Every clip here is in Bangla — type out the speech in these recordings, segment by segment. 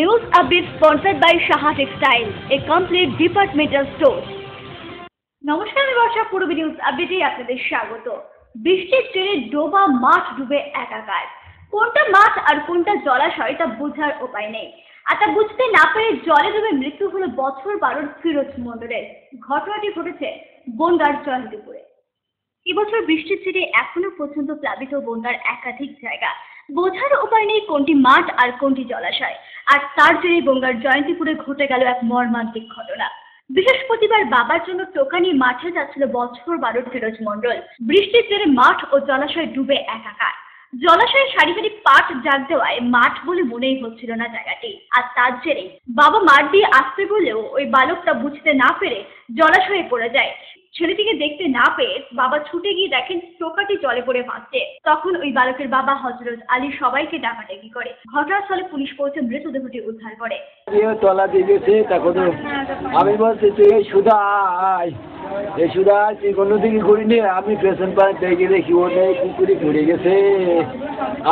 News update sponsored by Shaha Textile, a complete departmental store. নমস্কার, আমি বর্ষা। পূর্ব নিউজ আপডেটে আপনাদের স্বাগত। বৃষ্টির জেরে ডোবা মাঠ ডুবে একাকার। কোনটা মাঠ আর কোনটা জলাশয় তা বোঝার উপায় নেই। আর তা বুঝতে না পেরে জলে ডুবে মৃত্যু হলো বছর 12 ফিরোজ মণ্ডলের। ঘটনাটি ঘটেছে বনগাঁর জয়ন্তীপুরে। এবছর বৃষ্টির জেরে এখনো পর্যন্ত প্লাবিত বনগাঁর একাধিক জায়গা। বোঝার উপায় নেই কোনটি মাঠ আর কোনটি জলাশয়। আর তার জেরে বনগাঁর জয়ন্তীপুরে ঘটে গেল এক মর্মান্তিক ঘটনা। বৃহস্পতিবার বাবার জন্য টোকা নিয়ে মাঠে যাচ্ছিল বছর 12 ফিরোজ মণ্ডল। বৃষ্টির জেরে মাঠ ও জলাশয় ডুবে একাকার। জলাশয়ে সারি সারি পাট জাগ দেওয়ায় মাঠ বলে মনেই হচ্ছিল না জায়গাটি। আর তার জেরে বাবা মাঠ দিয়ে আসতে বললেও ওই বালকটা বুঝতে না পেরে জলাশয়ে পড়ে যায়। ছেলেটিকে দেখতে না পেয়ে বাবা ছুটে গিয়ে দেখেন টোকাটি জলে পড়ে ভাসছে। তখন ওই বালকের বাবা হযরত আলী সবাইকে ডাকাডাকি করে। ঘটনাস্থলে পুলিশ পৌঁছে মৃতদেহটি উদ্ধার করে। তলা দিয়ে গেছে, তখন আমি বলছি তুই এই সুদা তুই কোনো দিনই করিনি। আমি পেছন পাড়ে দেখে দেখি ওদের পুকুরে পড়ে গেছে।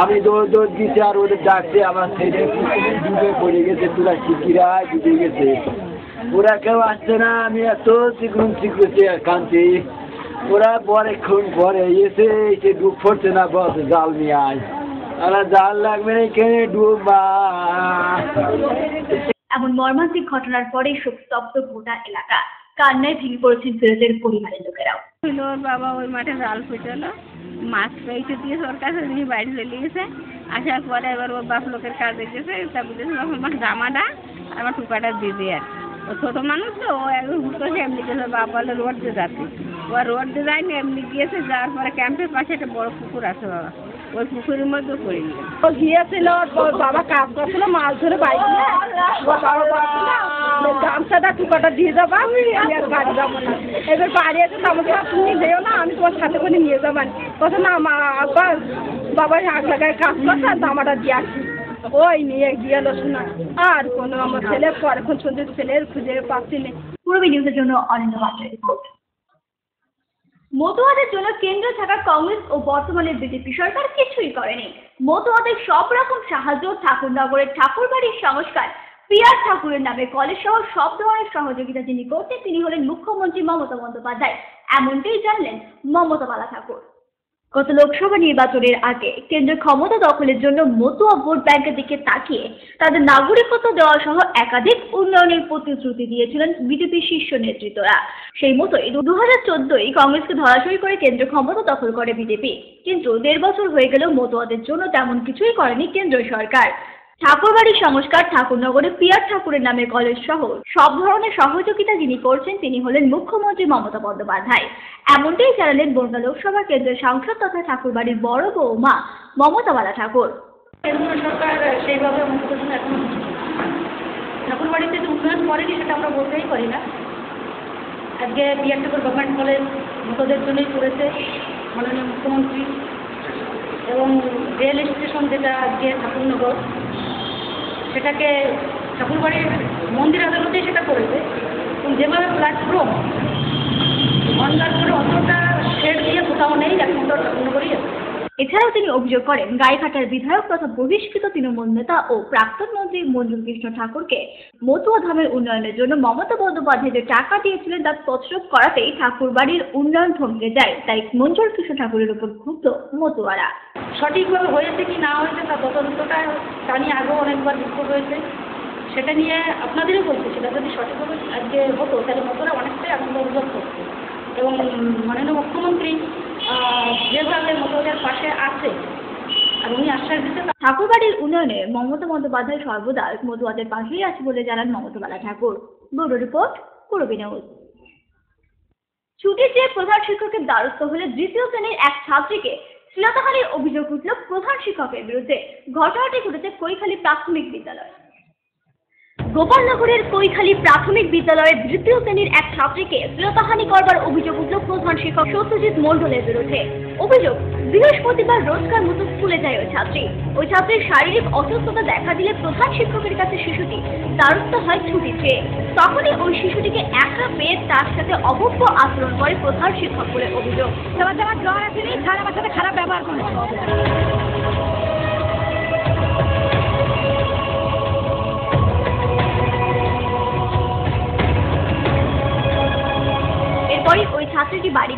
আমি দৌড় দিচ্ছি আর ওদের ডাকছে, আমার ছেলে পুকুরে ডুবে পড়ে গেছে। তোরা শিখিরা ডুবে গেছে, ওরা কেউ আসছে না। আমি এত চিকুন চিকুছি কাঁদছি। ওরা পরেক্ষণ পরে এসে ডুব পড়ছে না, বস জাল নিয়ে আয়। আর জাল লাগবে না, কেনে ডুববা। এমন মর্মান্তিক ঘটনার পরে শোকস্তব্ধ গোটা এলাকা। কান্নায় ভেঙে পড়েছেন ফিরোজের পরিবারের লোকেরাও। ওর বাবা ওই মাঠে জাল ফেটালো, মাছ পেয়েছে দিয়ে ওর কাছে নিয়ে বাড়ি চলে গেছে। আসার পরে এবার ওর বাপ লোকের কাজে গেছে, তা বুঝেছে আমার জামাটা আর আমার টুকাটা দিয়ে দেয়। আর ও ছোটো মানুষ তো, ও একদম হুট করে এমনি গেছে। বাপ বলে রোড দিয়ে যাচ্ছে, ও রোড দিয়ে যায়নি, এমনি গিয়েছে। যাওয়ার পরে ক্যাম্পের পাশে একটা বড় পুকুর আছে বাবা, ওই পুকুরের মধ্যে পড়ে গেল। ও গিয়েছিল, ওর বাবা কাজ করছিল, মাছ ধরে বাইক নিয়ে। ওর বাবা বলছিল গামছাটা টুকাটা দিয়ে যাবা, আমি আর বাড়ি যাবো না। এবার বাড়ি এসে আমাকে তুমি যেও না, আমি তোমার সাথে করে নিয়ে যাবেন। কথা না মা আব্বা বাবা আগ লাগায় কাজ করছে আর জামাটা দিয়ে আসছি। ওই নিয়ে গিয়ে শোনা আর কোনো আমার ছেলে পরেক্ষণ শুনতে ছেলের খুঁজে পাচ্ছি না। পূর্ব নিউজের জন্য অনিন্দ মাত্রার রিপোর্ট। মতুয়াদের জন্য কেন্দ্রে থাকা কংগ্রেস ও বর্তমানে বিজেপি সরকার কিছুই করেনি। মতুয়াদের সব রকম সাহায্য, ঠাকুরনগরের ঠাকুরবাড়ির সংস্কার, পিয়ার ঠাকুরের নামে কলেজ সহ সব ধরনের সহযোগিতা যিনি করতেন তিনি হলেন মুখ্যমন্ত্রী মমতা বন্দ্যোপাধ্যায়। এমনটাই জানলেন মমতা বালা ঠাকুর। গত লোকসভা নির্বাচনের আগে কেন্দ্রের ক্ষমতা দখলের জন্য মতুয়া ভোট ব্যাংকের দিকে তাকিয়ে তাদের নাগরিকত্ব দেওয়া সহ একাধিক উন্নয়নের প্রতিশ্রুতি দিয়েছিলেন বিজেপির শীর্ষ নেতৃত্বরা। সেই মতোই 2014 কংগ্রেসকে ধরাশয়ী করে কেন্দ্রের ক্ষমতা দখল করে বিজেপি। কিন্তু 1.5 বছর হয়ে গেলেও মতুয়াদের জন্য তেমন কিছুই করেনি কেন্দ্র সরকার। ঠাকুরবাড়ির সংস্কার, ঠাকুরনগরে পিয়ার ঠাকুরের নামে কলেজ সহ সব ধরনের সহযোগিতা যিনি করছেন তিনি হলেন মুখ্যমন্ত্রী মমতা বন্দ্যোপাধ্যায়। এমনটাই জানালেন বনগাঁ লোকসভা কেন্দ্রের সাংসদ তথা ঠাকুরবাড়ির বড় বৌমা মমতা বালা ঠাকুর। কেন্দ্র সরকার সেইভাবে উন্নয়ন এখন ঠাকুরবাড়িতে যে উন্নয়ন করেনি সেটা আমরা বলতেই পারি না। আজকে পিয়ার ঠাকুর গভর্নমেন্ট কলেজ মতদের জন্যই করেছে মাননীয় মুখ্যমন্ত্রী। এবং রেল স্টেশন যেটা আজকে ঠাকুরনগর, সেটাকে ঠাকুরবাড়ির মন্দির আদালতেই সেটা করেছে। এবং যেভাবে প্ল্যাটফর্ম বনগাঁর করে অতটা শেড দিয়ে কোথাও নেই, এখন তো ঠাকুরনগরই আছে। এছাড়াও তিনি অভিযোগ করেন গাইঘাটার বিধায়ক তথা বহিষ্কৃত তৃণমূল নেতা ও প্রাক্তন মন্ত্রী মঞ্জুর কৃষ্ণ ঠাকুরকে মতুয়া ধামের উন্নয়নের জন্য মমতা বন্দ্যোপাধ্যায় যে টাকা দিয়েছিলেন তা তছরূপ করাতেই ঠাকুরবাড়ির উন্নয়ন থমকে যায়। তাই মঞ্জুর কৃষ্ণ ঠাকুরের উপর ক্ষুব্ধ মতুয়ারা। সঠিকভাবে হয়েছে কি না হয়েছে তার তদন্তটা তা নিয়ে আগেও অনেকবার বিক্ষোভ হয়েছে। সেটা নিয়ে আপনাদেরও বলছে, সেটা যদি সঠিকভাবে আজকে হতো তাহলে মতুয়ারা অনেকটাই আনন্দ অনুভব করছে। এবং মাননীয় মুখ্যমন্ত্রী যেভাবে মতুয়াদের পাশে আছে আর উনি আশ্বাস দিতে। ঠাকুরবাড়ির উন্নয়নে মমতা বন্দ্যোপাধ্যায় সর্বদা মতুয়াদের পাশেই আছে বলে জানান মমতা বালা ঠাকুর। ব্যুরো রিপোর্ট, পূর্ব নিউজ। ছুটির চেয়ে প্রধান শিক্ষকের দ্বারস্থ হলে 2য় শ্রেণীর এক ছাত্রীকে শ্লীলতাহানির অভিযোগ উঠল প্রধান শিক্ষকের বিরুদ্ধে। ঘটনাটি ঘটেছে কৈখালী প্রাথমিক বিদ্যালয়। গোপালনগরের কৈখালী প্রাথমিক বিদ্যালয়ের 2য় শ্রেণীর এক ছাত্রীকে শ্লীলতাহানি করবার অভিযোগ উঠল প্রধান শিক্ষক সত্যজিৎ মণ্ডলের বিরুদ্ধে। অভিযোগ, বৃহস্পতিবার রোজকার মতো স্কুলে যায় ওই ছাত্রীর শারীরিক অসুস্থতা দেখা দিলে প্রধান শিক্ষকের কাছে শিশুটি দ্বারস্থ হয় ছুটি চেয়ে। তখনই ওই শিশুটিকে একা পেয়ে তার সাথে অভব্য আচরণ করে প্রধান শিক্ষক বলে অভিযোগ। আমার জ্বর আসেনি, আমার সাথে খারাপ ব্যবহার করেছে।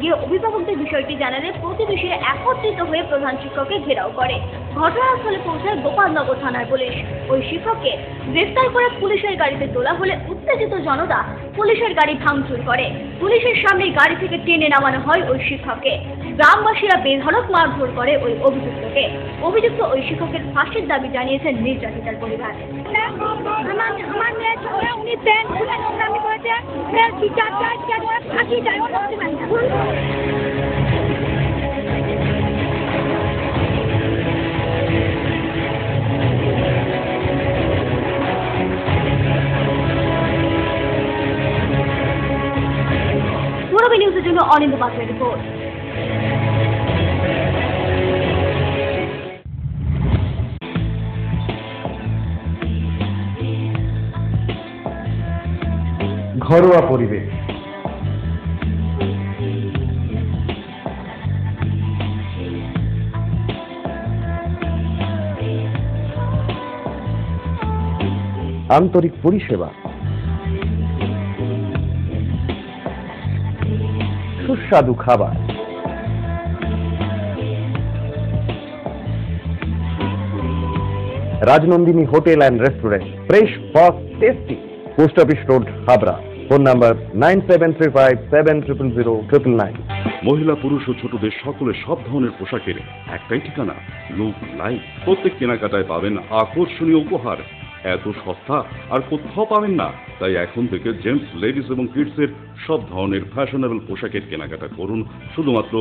গিয়ে অভিভাবকদের বিষয়টি জানালে প্রতিবেশীরা একত্রিত হয়ে প্রধান শিক্ষককে ঘেরাও করে। ঘটনাস্থলে পৌঁছায় গোপালনগর থানার পুলিশ। ওই শিক্ষককে গ্রেফতার করে পুলিশের গাড়িতে তোলা হলে উত্তেজিত জনতা পুলিশের গাড়ি ভাঙচুর করে। পুলিশের সামনে গাড়ি থেকে টেনে নামানো হয় ওই শিক্ষককে। গ্রামবাসীরা বেধড়ক মারধর করে ওই অভিযুক্তকে। অভিযুক্ত ওই শিক্ষকের ফাঁসির দাবি জানিয়েছেন নির্যাতিতার পরিবার। আমার মেয়ে ছোট উনি প্যান্ট খুলে নোংরামি করেছে, টিচার ফাঁসি চাই, ও করতে পারি না। পূর্ব নিউজের জন্য অনিন্দ পাত্রের রিপোর্ট। ঘরোয়া পরিবেশ, আন্তরিক পরিষেবা, সুস্বাদু খাবার, Rajnandini hotel and restaurant, fresh, fast, tasty. Post office road, Habra. Phone number 9735700999। মহিলা, পুরুষ ও ছোটদের সকলের সব ধরনের পোশাকের একটাই ঠিকানা, লুক লাইক। প্রত্যেক কেনাকাটায় পাবেন আকর্ষণীয় উপহার। এত সস্তা আর কোথাও পাবেন না। তাই এখন থেকে জেন্টস, লেডিস এবং কিডসের সব ধরনের ফ্যাশনেবল পোশাকের কেনাকাটা করুন শুধুমাত্র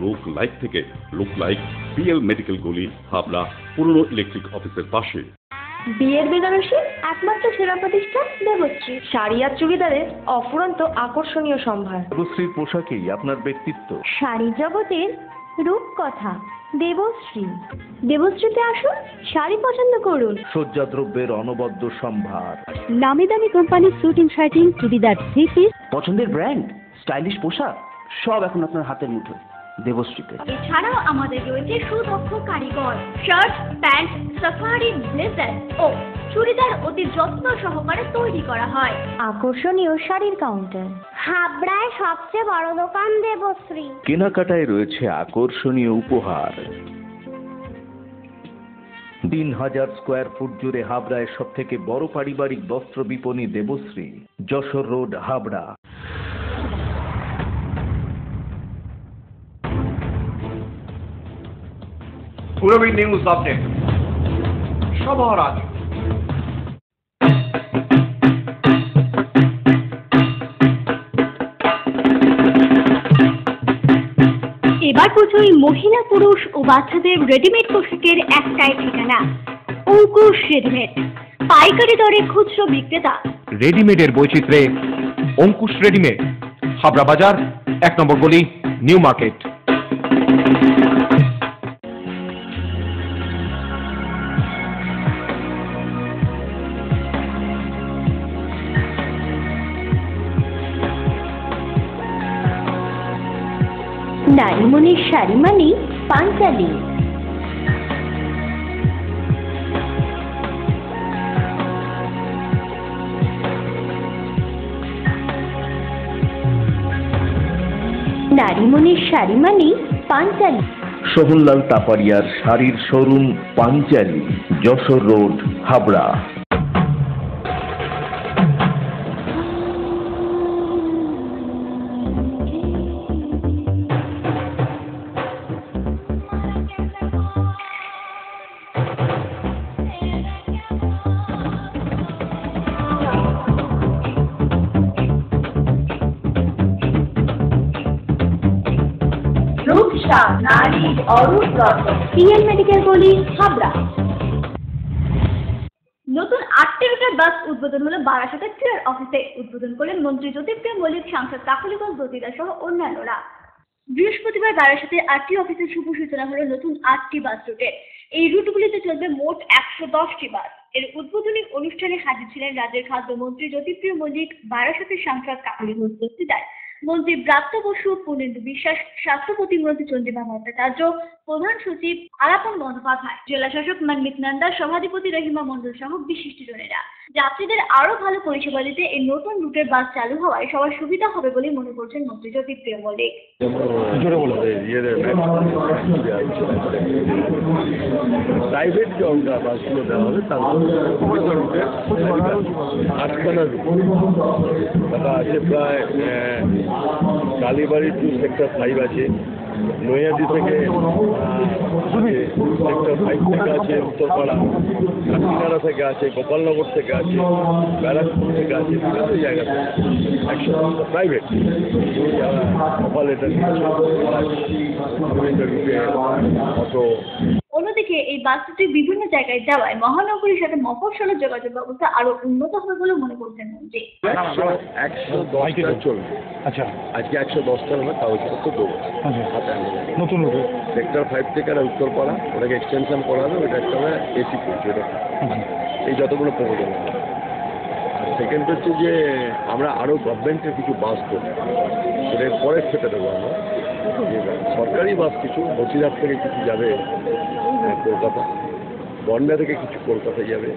লুক লাইক থেকে। লুক লাইক, পিএল মেডিকেল গলি, হাবড়া, পুরনো ইলেকট্রিক অফিসের পাশে। বিয়ের বেনারসি একমাত্র সেরা প্রতিষ্ঠান দেবশ্রী। শাড়ি আর চুড়িদারের অফুরন্ত আকর্ষণীয় সম্ভার। দেবশ্রীর পোশাকেই আপনার ব্যক্তিত্ব। শাড়ি জগতের রূপকথা দেবশ্রী। দেবশ্রীতে আসুন, শাড়ি পছন্দ করুন। সজ্জাদ্রব্যের অনবদ্য সম্ভার। নামি দামি কোম্পানির শুটিং শার্টিং, চুড়িদার, থ্রি পিস, পছন্দের ব্র্যান্ড, স্টাইলিশ পোশাক সব এখন আপনার হাতের মুঠোয় দেবশ্রীতে। এছাড়াও আমাদের রয়েছে সুদক্ষ কারিগর। শার্ট, প্যান্ট, সাফারি, ব্লেজার ও চুড়িদার অতি যত্ন সহকারে তৈরি করা হয়। আকর্ষণীয় শাড়ির কাউন্টার। হাবড়ায় সবচেয়ে বড় দোকান দেবশ্রী। কেনাকাটায় রয়েছে আকর্ষণীয় উপহার। 3000 স্কোয়ার ফুট জুড়ে হাবড়ায় সব থেকে বড় পারিবারিক বস্ত্র বিপণী Debashree, Jessore road, Habra. Purbi news update সবার আগে। এবার পুজোয় মহিলা, পুরুষ ও বাচ্চাদের রেডিমেড পোশাকের একটাই ঠিকানা, অঙ্কুশ রেডিমেড। পাইকারি দরে খুচরো বিক্রেতা। রেডিমেডের বৈচিত্র্যে অঙ্কুশ রেডিমেড, হাবড়া বাজার, 1 নম্বর গলি, নিউ মার্কেট। নারীমণির শাড়ি মানে পাঞ্চালী। নারীমণির শাড়ি মানে পাঞ্চালী। সোহনলাল তাপারিয়ার শাড়ির শোরুম, পাঞ্চালী, যশোর রোড, হাবড়া। নারী অরূপ রত্ন, পিএল মেডিকেল গলি, হাবড়া। নতুন 8টি রুটের বাস উদ্বোধন হলো বারাসাতের ক্রিয়ার অফিসে। উদ্বোধন করলেন মন্ত্রী জ্যোতিপ্রিয় মল্লিক, সাংসদ কাকলিগঞ্জ দতিদা সহ অন্যান্যরা। বৃহস্পতিবার বারাসাতের 8টি অফিসের শুভ সূচনা হলো নতুন 8টি বাস রুটের। এই রুটগুলিতে চলবে মোট 110টি বাস। এর উদ্বোধনী অনুষ্ঠানে হাজির ছিলেন রাজ্যের খাদ্যমন্ত্রী জ্যোতিপ্রিয় মল্লিক, বারাসাতের সাংসদ কাকলিগঞ্জ দতিদার, মন্ত্রী ব্রাত্য বসু, পূর্ণেন্দু বিশ্বাস, স্বাস্থ্য প্রতিমন্ত্রী চন্দ্রিমা ভট্টাচার্য, প্রধান সচিব আলাপন বন্দ্যোপাধ্যায়, জেলা শাসক মনমিত নন্দা, সভাধিপতি রহিমা মণ্ডল সহ বিশিষ্টজনেরা। যাত্রীদের আরো ভালো পরিষেবা দিতে এই নতুন রুটের বাস চালু হওয়ায় সবার সুবিধা হবে বলে মনে করছেন মন্ত্রী জ্যোতিপ্রিয় মল্লিক। প্রাইভেট যে বাসগুলো দেওয়া হবে তার আটখানা তারা আছে প্রায় কালীবাড়ি টু সেক্টর 5 আছে, নৈহাটি থেকে সেক্টর 5 থেকে আছে উত্তরপাড়া, কাকিনাড়া থেকে আছে, গোপালনগর থেকে আছে, ব্যারাকপুর থেকে আছে, বিভিন্ন জায়গাতে 100 প্রাইভেট অপারেটর অটো। অন্যদিকে এই বাসটি বিভিন্ন জায়গায় যাওয়ায় মহানগরীর সাথে মফস্বলের যোগাযোগ ব্যবস্থা আরো উন্নত হবে বলে মনে করছেন মন্ত্রী। 110টা চলবে। আচ্ছা, আজকে 110টা হবে, তাও তো দেবো নতুন রুটে সেক্টর 5 থেকে উত্তরপাড়া, ওটাকে এক্সটেনশন করা হবে, ওটা একটা হবে এসি করছে, ওটা এই যতগুলো প্রয়োজন হবে। আর সেকেন্ড হচ্ছে যে আমরা আরও গভর্নমেন্টের কিছু বাস করবো, সেটা পরে সেটা দেবো আমরা। সরকারি বাস কিছু বসিরহাট থেকে কিছু যাবে কলকাতা, বনগা থেকে কিছু কলকাতা যাবে,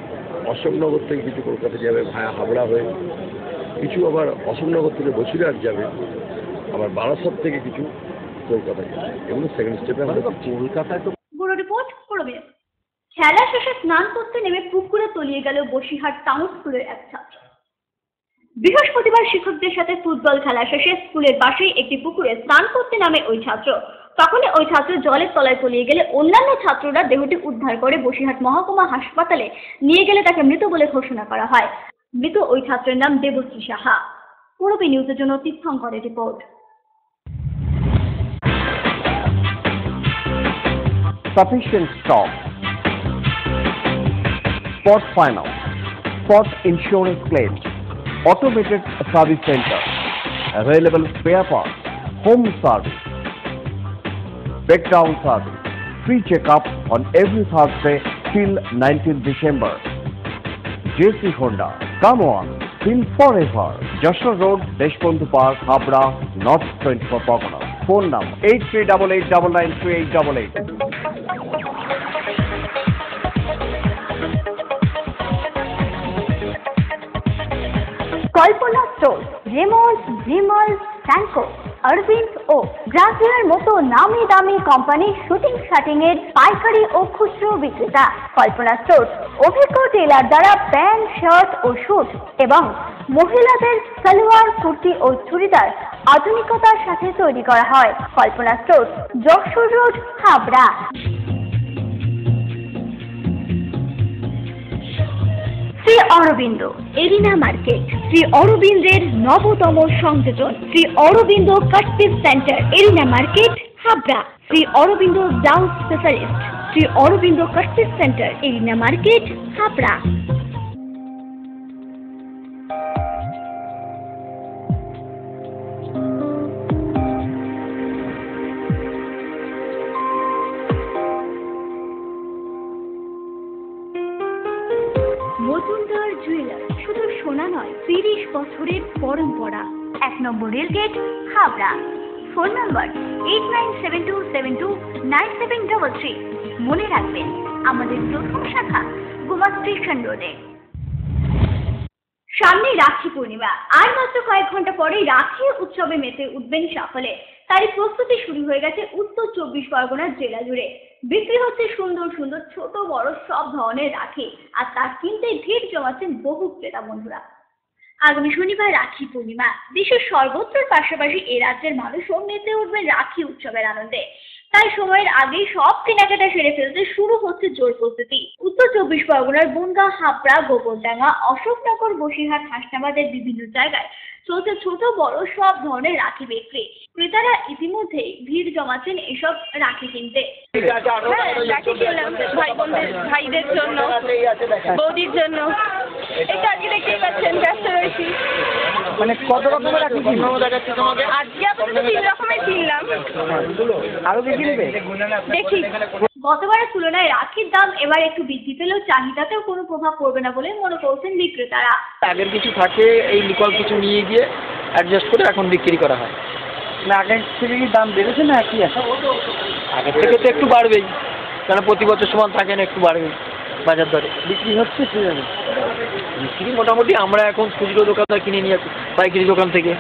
অশোকনগর থেকে কিছু কলকাতা যাবে ভায়া হাবড়া হয়ে, কিছু আবার অশোকনগর থেকে বসিরহাট যাবে, আবার বারাসাত থেকে কিছু কলকাতা যাবে। এগুলো সেকেন্ড স্টেপে আমরা কলকাতায় তো। ব্যুরো রিপোর্ট পড়বে। খেলা শেষে স্নান করতে নেমে পুকুরে তলিয়ে গেল বসিরহাট টাউন স্কুলের এক ছাত্র। বৃহস্পতিবার শিক্ষকদের সাথে ফুটবল খেলা শেষে স্কুলের পাশেই একটি পুকুরে স্নান করতে নামে ওই ছাত্র। তখনই ওই ছাত্র জলের তলায় তলিয়ে গেলে অন্যান্য ছাত্ররা দেহটি উদ্ধার করে বসিরহাট মহকুমা হাসপাতালে নিয়ে গেলে তাকে মৃত বলে ঘোষণা করা হয়। মৃত ওই ছাত্রের নাম দেবশ্রী সাহা। পূর্বী নিউজের জন্য তীর্থঙ্করের report. Sufficient stock. Spot finance, spot insurance claims, automated service center, available spare parts, home service, breakdown service, free checkup on every Thursday till 19th December. JC Honda, come on, feel forever. Joshua Road, Deshbandhu Park, Habra, North 24 Pargana. Phone number 8388993888. Kalpana store, Raymonds, Vimal, স্যানকো, Aurobindo ও গ্রাসিয়ার মতো নামি দামি কোম্পানির শুটিং শাটিং এর পাইকারি ও খুচরো বিক্রেতা। কল্পনা স্টোর অভিজ্ঞ টেলার দ্বারা প্যান্ট, শার্ট ও স্যুট এবং মহিলাদের সালোয়ার, কুর্তি ও চুড়িদার আধুনিকতার সাথে তৈরি করা হয়। Kalpana store, Jessore road, Habra. Shri Aurobindo arena market, Shri অরবিন্দের নবতম সংযোজন, Shri Aurobindo cut piece centre, arena market, Habra. Shri Aurobindo blouse specialist, Shri Aurobindo cut piece centre, arena market, Habra. Majumdar jewellers, শুধু সোনা নয়, 30 বছরের পরম্পরা। 1 number rail gate, Habra. Phone number 8972729733। মনে রাখবেন, আমাদের প্রথম শাখা গোমা স্টেশন রোডে। সামনে রাখি পূর্ণিমা, আর মাত্র কয়েক ঘন্টা পরেই রাখি উৎসবে মেতে উঠবেন সকলে। তারই প্রস্তুতি শুরু হয়ে গেছে উত্তর 24 পরগনার জেলা জুড়ে। বিক্রি হচ্ছে সুন্দর সুন্দর ছোট বড় সব ধরনের রাখি, আর তা কিনতে ভিড় জমাচ্ছেন বহু ক্রেতা বন্ধুরা। আগামী শনিবার রাখি পূর্ণিমা, দেশের সর্বত্রের পাশাপাশি এ রাজ্যের মানুষও মেতে উঠবেন রাখি উৎসবের আনন্দে। তাই সময়ের আগেই সব কেনাকাটা সেরে ফেলতে শুরু হচ্ছে জোর প্রস্তুতি। উত্তর 24 পরগনার বনগাঁ, হাবড়া, গোবরডাঙ্গা, অশোকনগর, বসিরহাট, হাসনাবাদের বিভিন্ন জায়গায় চলছে ছোট বড় সব ধরনের রাখি বিক্রি। ক্রেতারা ইতিমধ্যেই ভিড় জমাচ্ছেন এসব রাখি কিনতে। রাখি কিনলাম ভাই বোনদের, ভাইদের জন্য, বৌদির জন্য। এটা আজকে দেখতেই পাচ্ছেন, ব্যস্ত রয়েছি। মানে কত রকমের রাখি তোমাকে? আজকে আপাতত 3 রকমের কিনলাম, আরো কি কিনবে দেখি। গতবারের তুলনায় রাখির দাম এবার একটু বৃদ্ধি পেলেও চাহিদাতেও কোনো প্রভাব পড়বে না বলে মনে করছেন বিক্রেতারা। আগের কিছু থাকে, এই নিকল কিছু নিয়ে গিয়ে অ্যাডজাস্ট করে এখন বিক্রি করা হয়। না আগের থেকে কি দাম বেড়েছে না একই আছে? আগের থেকে তো একটু বাড়বেই, কারণ প্রতি বছর সমান থাকে না, একটু বাড়বে বাজার দরে। বিক্রি হচ্ছে সেভাবে? বিক্রি মোটামুটি আমরা এখন খুচরো দোকানদার কিনে নিয়ে আসি পাইকারি দোকান থেকে।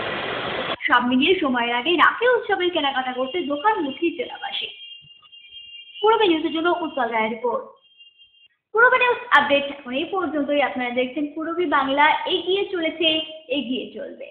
সব মিলিয়ে সময়ের আগে রাখি উৎসবের কেনাকাটা করতে দোকানমুখী জেলাবাসী। পূর্বে নিউজের জন্য উৎপল রায়ের রিপোর্ট। পূর্বে নিউজ আপডেট এখন এই পর্যন্তই। আপনারা দেখছেন পূর্বী বাংলা, এগিয়ে চলেছে, এগিয়ে চলবে।